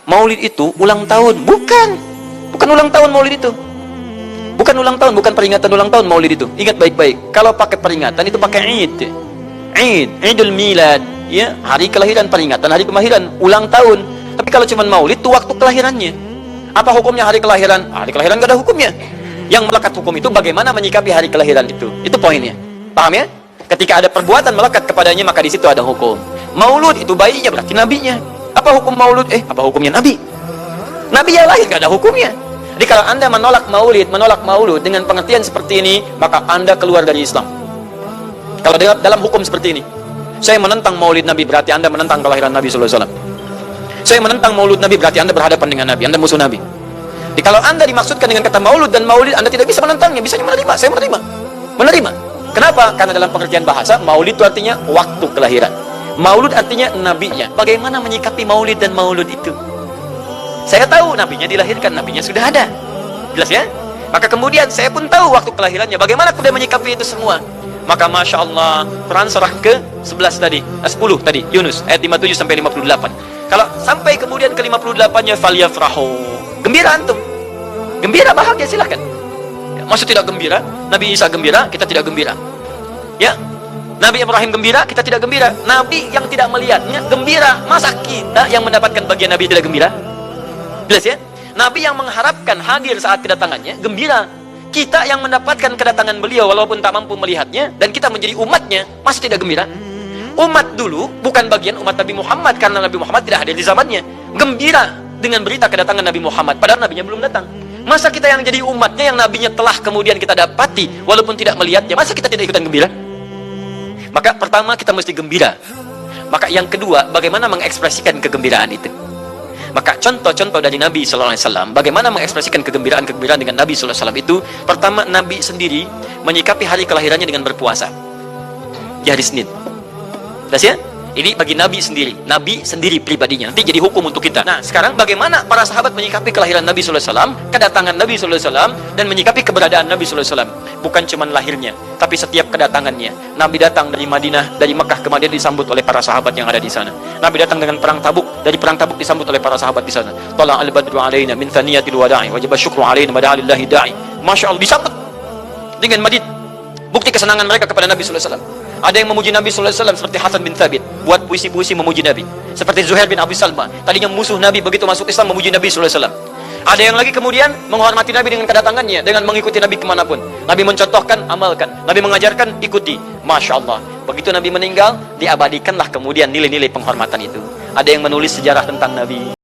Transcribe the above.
Maulid itu ulang tahun. Bukan ulang tahun Maulid itu. Bukan ulang tahun, bukan peringatan ulang tahun Maulid itu. Ingat baik-baik. Kalau pakai peringatan itu pakai Id. Idul Milad, ya, hari kelahiran, peringatan hari kelahiran, ulang tahun. Tapi kalau cuma Maulid itu waktu kelahirannya. Apa hukumnya hari kelahiran? Hari kelahiran gak ada hukumnya. Yang melekat hukum itu bagaimana menyikapi hari kelahiran itu. Itu poinnya. Paham ya? Ketika ada perbuatan melekat kepadanya, maka di situ ada hukum. Maulud itu bayinya berarti nabinya. Apa hukum Maulud? Apa hukumnya nabi? Nabi yang lahir gak ada hukumnya. Jadi kalau Anda menolak Maulud dengan pengertian seperti ini, maka Anda keluar dari Islam. Kalau dalam hukum seperti ini, saya menentang Maulid Nabi, berarti Anda menentang kelahiran Nabi sallallahu alaihi wasallam. Saya menentang Maulud Nabi, berarti Anda berhadapan dengan Nabi, Anda musuh Nabi. Jadi kalau Anda dimaksudkan dengan kata Maulud dan Maulid, Anda tidak bisa menentangnya, bisanya menerima. Saya menerima. Kenapa? Karena dalam pengertian bahasa, Maulid itu artinya waktu kelahiran. Maulud artinya nabinya. Bagaimana menyikapi Maulid dan Maulud itu? Saya tahu nabinya dilahirkan, nabinya sudah ada. Jelas ya? Maka kemudian saya pun tahu waktu kelahirannya. Bagaimana kemudian menyikapi itu semua? Maka Masya Allah, Quran surah ke-11 tadi, 10 tadi, Yunus, ayat 57 sampai 58. Kalau sampai kemudian ke 58-nya, falyafrahu. Gembira antum. Gembira, bahagia, silahkan. Ya, maksud tidak gembira? Nabi Isa gembira, kita tidak gembira. Ya, Nabi Ibrahim gembira, kita tidak gembira. Nabi yang tidak melihatnya gembira. Masa kita yang mendapatkan bagian Nabi tidak gembira? Jelas ya? Nabi yang mengharapkan hadir saat kedatangannya gembira. Kita yang mendapatkan kedatangan beliau walaupun tak mampu melihatnya, dan kita menjadi umatnya, masih tidak gembira? Umat dulu bukan bagian umat Nabi Muhammad, karena Nabi Muhammad tidak hadir di zamannya. Gembira dengan berita kedatangan Nabi Muhammad, padahal nabinya belum datang. Masa kita yang jadi umatnya, yang nabinya telah kemudian kita dapati walaupun tidak melihatnya, masa kita tidak ikutan gembira? Maka pertama kita mesti gembira. Maka yang kedua, bagaimana mengekspresikan kegembiraan itu? Maka contoh-contoh dari Nabi Sallallahu Alaihi Wasallam, bagaimana mengekspresikan kegembiraan dengan Nabi Sallallahu Alaihi Wasallam itu, pertama Nabi sendiri menyikapi hari kelahirannya dengan berpuasa di hari Senin. Jelas ya? Ini bagi Nabi sendiri pribadinya. Nanti jadi hukum untuk kita. Nah, sekarang bagaimana para sahabat menyikapi kelahiran Nabi Sallallahu Alaihi Wasallam, kedatangan Nabi Sallallahu Alaihi Wasallam, dan menyikapi keberadaan Nabi Sallallahu Alaihi Wasallam. Bukan cuma lahirnya, tapi setiap kedatangannya. Nabi datang dari Madinah, dari Mekah ke Madinah disambut oleh para sahabat yang ada di sana. Nabi datang dengan perang Tabuk, dari perang Tabuk disambut oleh para sahabat di sana. Tala al-badru alaina min thaniyatil wada'i wajib syukru alaina mada'alillahi da'i. Masya Allah, disambut dengan madid. Bukti kesenangan mereka kepada Nabi Sallallahu Alaihi Wasallam. Ada yang memuji Nabi Sallallahu Alaihi Wasallam seperti Hasan bin Thabit, buat puisi-puisi memuji Nabi. Seperti Zuhair bin Abi Salma, tadinya musuh Nabi, begitu masuk Islam memuji Nabi Sallallahu Alaihi Wasallam. Ada yang lagi kemudian menghormati Nabi dengan kedatangannya, dengan mengikuti Nabi kemanapun. Nabi mencontohkan, amalkan. Nabi mengajarkan, ikuti. Masya Allah. Begitu Nabi meninggal, diabadikanlah kemudian nilai-nilai penghormatan itu. Ada yang menulis sejarah tentang Nabi.